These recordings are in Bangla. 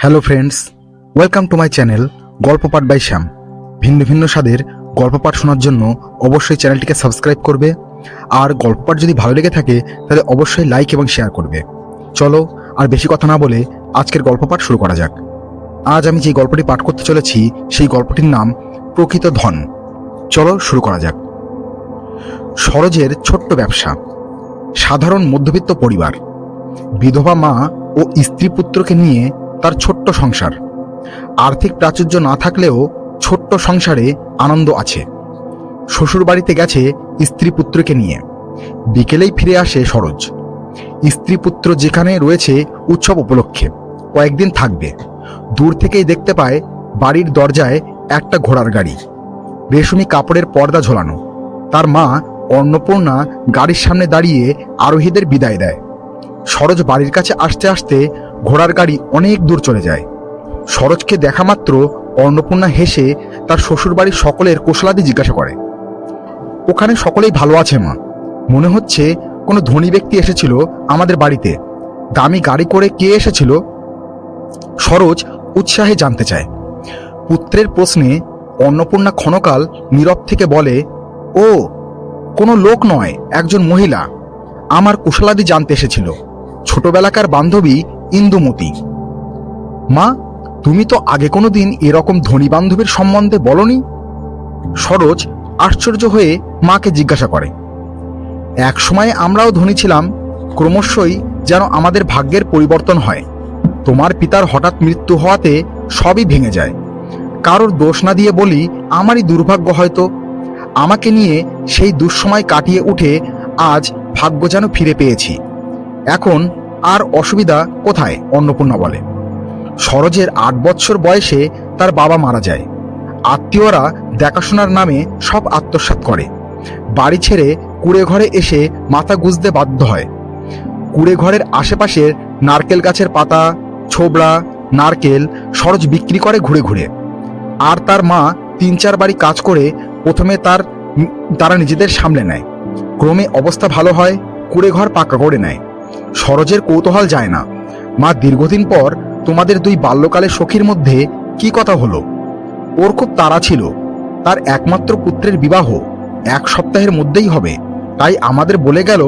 Hello friends, welcome to my channel গল্প পাঠ বাই শ্যাম। ভিন্ন ভিন্ন স্বাদের গল্প পাঠ শোনার জন্য অবশ্যই চ্যানেলটিকে সাবস্ক্রাইব করবে, আর গল্প পাঠ যদি ভালো লেগে থাকে তাহলে অবশ্যই লাইক এবং শেয়ার করবে। চলো আর বেশি কথা না বলে আজকের গল্প পাঠ শুরু করা যাক। আজ আমি যে গল্পটি পাঠ করতে চলেছি সেই গল্পটির নাম প্রকৃত ধন। চলো শুরু করা যাক। সরোজের ছোট্ট ব্যবসা, সাধারণ মধ্যবিত্ত পরিবার, বিধবা মা ও স্ত্রী পুত্রকে নিয়ে তার ছোট্ট সংসার। আর্থিক প্রাচুর্য না থাকলেও ছোট্ট সংসারে আনন্দ আছে। শ্বশুর বাড়িতে গেছে স্ত্রী পুত্রকে নিয়ে, বিকেলেই ফিরে আসে সরোজ। স্ত্রী পুত্র যেখানে রয়েছে উৎসব উপলক্ষে কয়েকদিন থাকবে। দূর থেকেই দেখতে পায় বাড়ির দরজায় একটা ঘোড়ার গাড়ি, রেশমি কাপড়ের পর্দা ঝোলানো। তার মা অন্নপূর্ণা গাড়ির সামনে দাঁড়িয়ে আরোহীদের বিদায় দেয়। সরোজ বাড়ির কাছে আসতে আসতে ঘোড়ার গাড়ি অনেক দূর চলে যায়। সরোজকে দেখা মাত্র অন্নপূর্ণা হেসে তার শ্বশুর বাড়ির সকলের কুশলাদি জিজ্ঞাসা করে। ওখানে সকলেই ভালো আছে মা, মনে হচ্ছে কোনো ধনী ব্যক্তি এসেছিল আমাদের বাড়িতে। দামি গাড়ি করে কে এসেছিল? সরোজ উৎসাহে জানতে চায়। পুত্রের প্রশ্নে অন্নপূর্ণা ক্ষণকাল নীরব থেকে বলে, ও কোনো লোক নয়, একজন মহিলা আমার কুশলাদি জানতে এসেছিল, ছোটবেলাকার বান্ধবী ইন্দুমতি। মা, তুমি তো আগে কোনোদিন এরকম ধনী বান্ধবীর সম্বন্ধে বলনি। সরোজ আশ্চর্য হয়ে মাকে জিজ্ঞাসা করে। এক সময় আমরাও ধনী ছিলাম, ক্রমশই যেন আমাদের ভাগ্যের পরিবর্তন হয়। তোমার পিতার হঠাৎ মৃত্যু হওয়াতে সবই ভেঙে যায়। কারোর দোষ না দিয়ে বলি, আমারই দুর্ভাগ্য হয়তো। আমাকে নিয়ে সেই দুঃসময় কাটিয়ে উঠে আজ ভাগ্য যেন ফিরে পেয়েছি। এখন আর অসুবিধা কোথায়? অন্নপূর্ণা বলে। সরোজের 8 বৎসর বয়সে তার বাবা মারা যায়। আত্মীয়রা দেখাশোনার নামে সব আত্মসাৎ করে। বাড়ি ছেড়ে কুড়ে ঘরে এসে মাথা গুঁজতে বাধ্য হয়। কুড়ে ঘরের আশেপাশের নারকেল গাছের পাতা, ছোবড়া, নারকেল সরোজ বিক্রি করে ঘুরে ঘুরে। আর তার মা 3-4 বাড়ি কাজ করে প্রথমে তারা নিজেদের সামলে নেয়। ক্রমে অবস্থা ভালো হয়, কুড়ে ঘর পাকা করে নেয়। সরোজের কৌতূহল যায় না, মা দীর্ঘদিন পর তোমাদের 2 বাল্যকালের সখীর মধ্যে কি কথা হলো? ওর খুব তাড়া ছিল, তার একমাত্র পুত্রের বিবাহ 1 সপ্তাহের মধ্যেই হবে, তাই আমাদের বলে গেল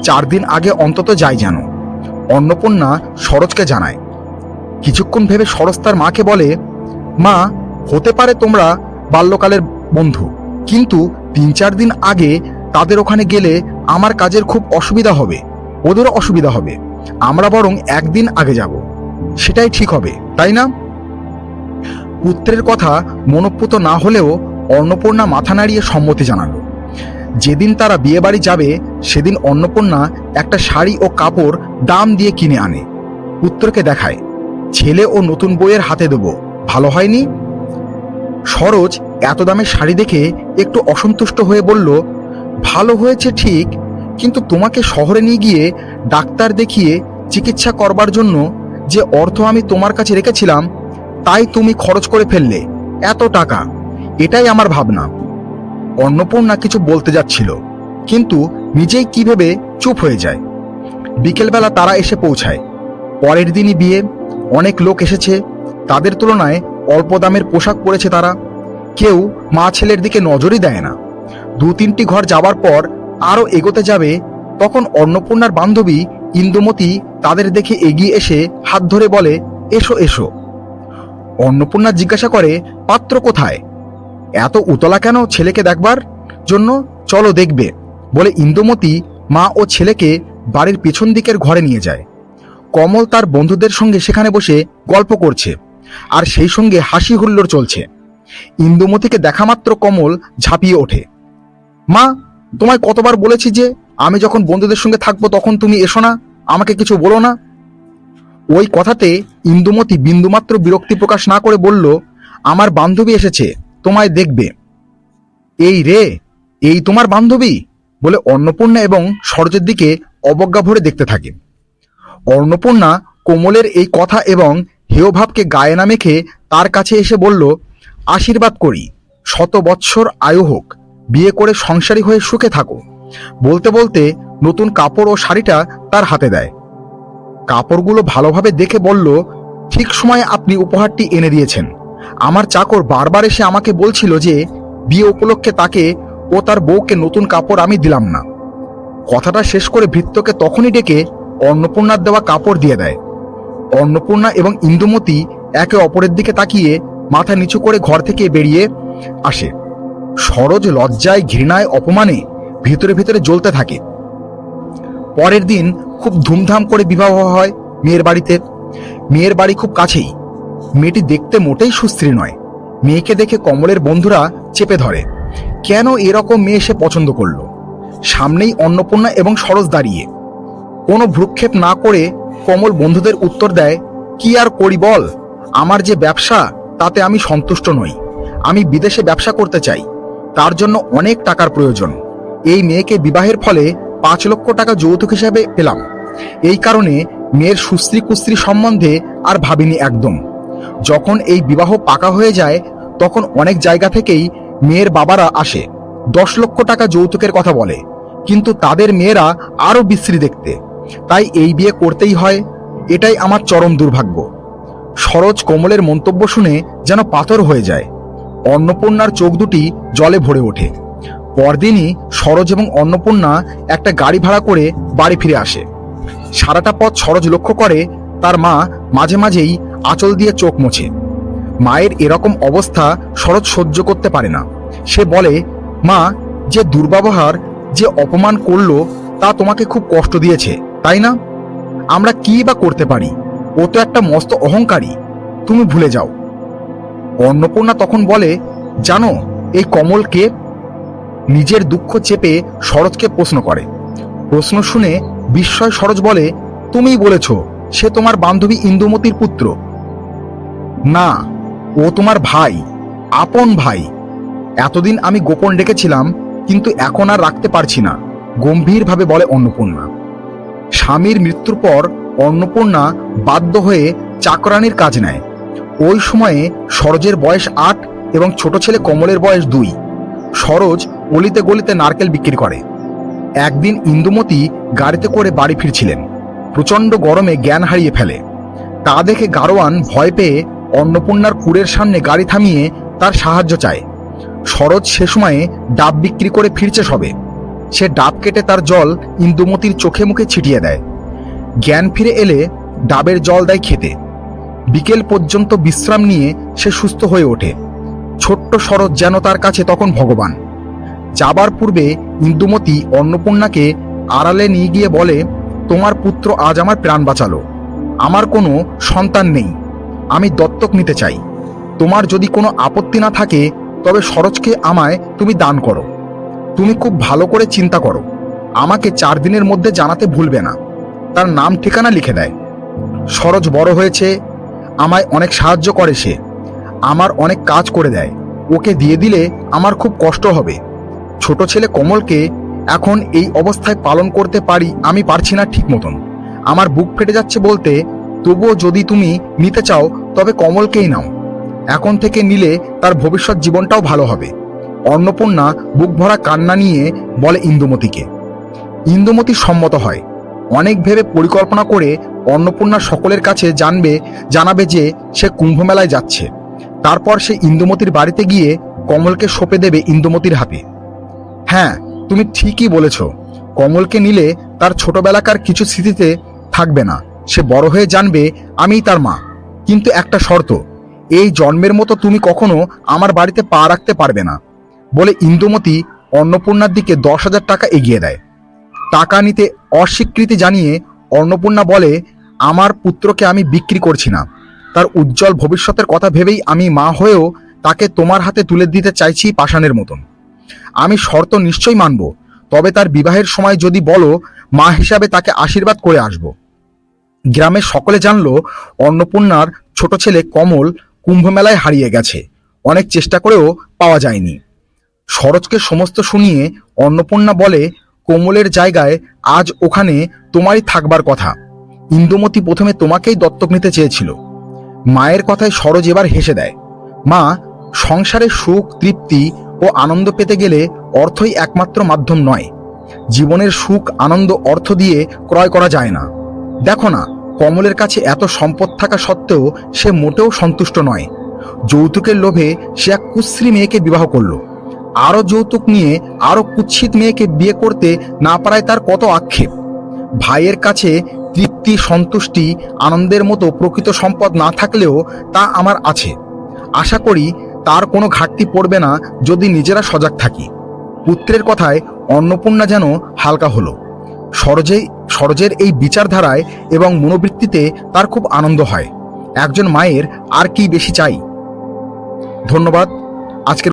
4 দিন আগে অন্তত যাই যেন। অন্নপূর্ণা সরোজকে জানায়। কিছুক্ষণ ভেবে সরোজ তার মাকে বলে, মা, হতে পারে তোমরা বাল্যকালের বন্ধু, কিন্তু 3-4 দিন আগে তাদের ওখানে গেলে আমার কাজের খুব অসুবিধা হবে, ওদেরও অসুবিধা হবে। আমরা বরং 1 দিন আগে যাব, সেটাই ঠিক হবে, তাই না? পুত্রের কথা মনোপুত না হলেও অন্নপূর্ণা মাথা নাড়িয়ে সম্মতি জানালো। যেদিন তারা বিয়ে বাড়ি যাবে সেদিন অন্নপূর্ণা একটা শাড়ি ও কাপড় দাম দিয়ে কিনে আনে, পুত্রকে দেখায়। ছেলে ও নতুন বইয়ের হাতে দেব, ভালো হয়নি? সরোজ এত দামের শাড়ি দেখে একটু অসন্তুষ্ট হয়ে বলল, ভালো হয়েছে ঠিক, কিন্তু তোমাকে শহরে নিয়ে গিয়ে ডাক্তার দেখিয়ে চিকিৎসা করবার জন্য যে অর্থ আমি তোমার কাছে রেখেছিলাম তাই তুমি খরচ করে ফেললে, এত টাকা। এটাই আমার ভাবনা। অন্নপূর্ণা কিছু বলতে যাচ্ছিল, কিন্তু নিজেই কি ভেবে চুপ হয়ে যায়। বিকেলবেলা তারা এসে পৌঁছায়। পরের দিনই বিয়ে। অনেক লোক এসেছে। তাদের তুলনায় অল্প দামের পোশাক পরেছে তারা। কেউ মা ছেলের দিকে নজরই দেয় না। 2-3টি ঘর যাবার পর আরও এগোতে যাবে, তখন অন্নপূর্ণার বান্ধবী ইন্দুমতি তাদের দেখে এগিয়ে এসে হাত ধরে বলে, এসো এসো। অন্নপূর্ণা জিজ্ঞাসা করে, পাত্র কোথায়? এত উতলা কেন ছেলেকে দেখবার জন্য? চলো দেখবে, বলে ইন্দুমতি মা ও ছেলেকে বাড়ির পেছন দিকের ঘরে নিয়ে যায়। কমল তার বন্ধুদের সঙ্গে সেখানে বসে গল্প করছে, আর সেই সঙ্গে হাসি হুল্লোড় চলছে। ইন্দুমতিকে দেখা মাত্র কমল ঝাঁপিয়ে ওঠে। মা, তোমায় কতবার বলেছি যে আমি যখন বন্ধুদের সঙ্গে থাকবো তখন তুমি এসো না, আমাকে কিছু বলো না। ওই কথাতে ইন্দুমতি বিন্দুমাত্র বিরক্তি প্রকাশ না করে বলল, আমার বান্ধবী এসেছে, তোমায় দেখবে। এই রে, এই তোমার বান্ধবী? বলে অন্নপূর্ণা এবং সরোজের দিকে অবজ্ঞা ভরে দেখতে থাকে। অন্নপূর্ণা কোমলের এই কথা এবং হেয়ভাবকে গায়ে না মেখে তার কাছে এসে বলল, আশীর্বাদ করি, 100 বৎসর আয়ু হোক, বিয়ে করে সংসারী হয়ে সুখে থাকো। বলতে বলতে নতুন কাপড় ও শাড়িটা তার হাতে দেয়। কাপড়গুলো ভালোভাবে দেখে বলল, ঠিক সময়ে আপনি উপহারটি এনে দিয়েছেন। আমার চাকর বারবার এসে আমাকে বলছিল যে বিয়ে উপলক্ষে তাকে ও তার বউকে নতুন কাপড় আমি দিলাম না। কথাটা শেষ করে ভৃত্যকে তখনই ডেকে অন্নপূর্ণার দেওয়া কাপড় দিয়ে দেয়। অন্নপূর্ণা এবং ইন্দুমতি একে অপরের দিকে তাকিয়ে মাথা নিচু করে ঘর থেকে বেরিয়ে আসে। সরোজ লজ্জায়, ঘৃণায়, অপমানে ভিতরে ভিতরে জ্বলতে থাকে। পরের দিন খুব ধুমধাম করে বিবাহ হয় মেয়ের বাড়িতে। মেয়ের বাড়ি খুব কাছেই। মেয়েটি দেখতে মোটেই সুস্ত্রী নয়। মেয়েকে দেখে কমলের বন্ধুরা চেপে ধরে, কেন এরকম মেয়ে সে পছন্দ করলো। সামনেই অন্নপূর্ণা এবং সরোজ দাঁড়িয়ে। কোনো ভ্রুক্ষেপ না করে কমল বন্ধুদের উত্তর দেয়, কি আর করি বল, আমার যে ব্যবসা তাতে আমি সন্তুষ্ট নই। আমি বিদেশে ব্যবসা করতে চাই, তার জন্য অনেক টাকার প্রয়োজন। এই মেয়েকে বিবাহের ফলে 5 লক্ষ টাকা যৌতুক হিসাবে পেলাম। এই কারণে মেয়ের সুস্ত্রী কুস্ত্রী সম্বন্ধে আর ভাবিনি একদম। যখন এই বিবাহ পাকা হয়ে যায় তখন অনেক জায়গা থেকেই মেয়ের বাবারা আসে, 10 লক্ষ টাকা যৌতুকের কথা বলে, কিন্তু তাদের মেয়েরা আরো বিশ্রী দেখতে। তাই এই বিয়ে করতেই হয়। এটাই আমার চরম দুর্ভাগ্য। সরোজ কমলের মন্তব্য শুনে যেন পাথর হয়ে যায়। অন্নপূর্ণার চোখ দুটি জলে ভরে ওঠে। পরদিনই সরোজ এবং অন্নপূর্ণা একটা গাড়ি ভাড়া করে বাড়ি ফিরে আসে। সারাটা পথ সরোজ লক্ষ্য করে তার মা মাঝে মাঝেই আঁচল দিয়ে চোখ মোছে। মায়ের এরকম অবস্থা সরোজ সহ্য করতে পারে না। সে বলে, মা, যে দুর্ব্যবহার, যে অপমান করলো তা তোমাকে খুব কষ্ট দিয়েছে, তাই না? আমরা কি বা করতে পারি? ও তো একটা মস্ত অহংকারী, তুমি ভুলে যাও। অন্নপূর্ণা তখন বলে, জানো এই কমল কে? নিজের দুঃখ চেপে সরোজকে প্রশ্ন করে। প্রশ্ন শুনে বিস্ময় সরোজ বলে, তুমিই বলেছ সে তোমার বান্ধবী ইন্দুমতির পুত্র। না, ও তোমার ভাই, আপন ভাই। এতদিন আমি গোপন রেখেছিলাম, কিন্তু এখন আর রাখতে পারছি না, গম্ভীরভাবে বলে অন্নপূর্ণা। স্বামীর মৃত্যুর পর অন্নপূর্ণা বাধ্য হয়ে চাকরানির কাজ নেয়। ওই সময়ে সরোজের বয়স 8 এবং ছোট ছেলে কমলের বয়স 2। সরোজ অলিতে গলিতে নারকেল বিক্রি করে। একদিন ইন্দুমতি গাড়িতে করে বাড়ি ফিরছিলেন। প্রচণ্ড গরমে জ্ঞান হারিয়ে ফেলে। তা দেখে গারোয়ান ভয় পেয়ে অন্নপূর্ণার কুড়ের সামনে গাড়ি থামিয়ে তার সাহায্য চায়। সরোজ সে সময়ে ডাব বিক্রি করে ফিরছে সবে। সে ডাব কেটে তার জল ইন্দুমতির চোখে মুখে ছিটিয়ে দেয়। জ্ঞান ফিরে এলে ডাবের জল দেয় খেতে। বিকেল পর্যন্ত বিশ্রাম নিয়ে সে সুস্থ হয়ে ওঠে। ছোট্ট সরোজ যেন তার কাছে তখন ভগবান। যাবার পূর্বে ইন্দুমতি অন্নপূর্ণাকে আড়ালে নিয়ে গিয়ে বলে, তোমার পুত্র আজ আমার প্রাণ বাঁচালো। আমার কোনো সন্তান নেই, আমি দত্তক নিতে চাই। তোমার যদি কোনো আপত্তি না থাকে তবে সরোজকে আমায় তুমি দান করো। তুমি খুব ভালো করে চিন্তা করো, আমাকে 4 দিনের মধ্যে জানাতে ভুলবে না। তার নাম ঠিকানা লিখে দেয়। সরোজ বড় হয়েছে, আমায় অনেক সাহায্য করে, সে আমার অনেক কাজ করে দেয়। ওকে দিয়ে দিলে আমার খুব কষ্ট হবে। ছোট ছেলে কমলকে এখন এই অবস্থায় পালন করতে আমি পারছি না ঠিক মতন। আমার বুক ফেটে যাচ্ছে বলতে, তবুও যদি তুমি নিতে চাও তবে কমলকেই নাও। এখন থেকে নিলে তার ভবিষ্যৎ জীবনটাও ভালো হবে। অন্নপূর্ণা বুক ভরা কান্না নিয়ে বলে ইন্দুমতিকে। ইন্দুমতি সম্মত হয়। অনেক ভেবে পরিকল্পনা করে অন্নপূর্ণা সকলের কাছে জানাবে যে সে কুম্ভ মেলায় যাচ্ছে। তারপর সে ইন্দুমতির বাড়িতে গিয়ে কমলকে সঁপে দেবে ইন্দুমতির হাতে। হ্যাঁ, তুমি ঠিকই বলেছ, কমলকে নিলে তার ছোটবেলাকার কিছু স্মৃতিতে থাকবে না। সে বড় হয়ে জানবে আমিই তার মা। কিন্তু একটা শর্ত, এই জন্মের মতো তুমি কখনো আমার বাড়িতে পা রাখতে পারবে না, বলে ইন্দুমতি অন্নপূর্ণার দিকে 10,000 টাকা এগিয়ে দেয়। টাকা নিতে অস্বীকৃতি জানিয়ে অন্নপূর্ণা বলে, আমার পুত্রকে আমি বিক্রি করছি না। তার উজ্জ্বল ভবিষ্যতের কথা ভেবেই আমি মা হয়েও তাকে তোমার হাতে তুলে দিতে চাইছি পাষাণের মতন। আমি শর্ত নিশ্চয়ই মানব, তবে তার বিবাহের সময় যদি বলো, মা হিসাবে তাকে আশীর্বাদ করে আসব। গ্রামের সকলে জানল অন্নপূর্ণার ছোট ছেলে কমল কুম্ভমেলায় হারিয়ে গেছে। অনেক চেষ্টা করেও পাওয়া যায়নি। সরোজকে সমস্ত শুনিয়ে অন্নপূর্ণা বলে, কোমলের জায়গায় আজ ওখানে তোমারই থাকবার কথা। ইন্দুমতি প্রথমে তোমাকেই দত্তক নিতে চেয়েছিল। মায়ের কথায় সরোজ এবার হেসে দেয়। মা, সংসারে সুখ, তৃপ্তি ও আনন্দ পেতে গেলে অর্থই একমাত্র মাধ্যম নয়। জীবনের সুখ, আনন্দ অর্থ দিয়ে ক্রয় করা যায় না। দেখো না, কমলের কাছে এত সম্পদ থাকা সত্ত্বেও সে মোটেও সন্তুষ্ট নয়। যৌতুকের লোভে সে এক কুশ্রী মেয়েকে বিবাহ করল। আরও যৌতুক নিয়ে আরও কুৎসিত মেয়েকে বিয়ে করতে না পারায় তার কত আক্ষেপ। ভাইয়ের কাছে তৃপ্তি, সন্তুষ্টি, আনন্দের মতো প্রকৃত সম্পদ না থাকলেও তা আমার আছে। আশা করি তার কোনো ঘাটতি পড়বে না যদি নিজেরা সজাগ থাকি। পুত্রের কথায় অন্নপূর্ণা যেন হালকা হলো। সরোজের এই বিচারধারায় এবং মনোবৃত্তিতে তার খুব আনন্দ হয়। একজন মায়ের আর কি বেশি চাই। ধন্যবাদ। আজকের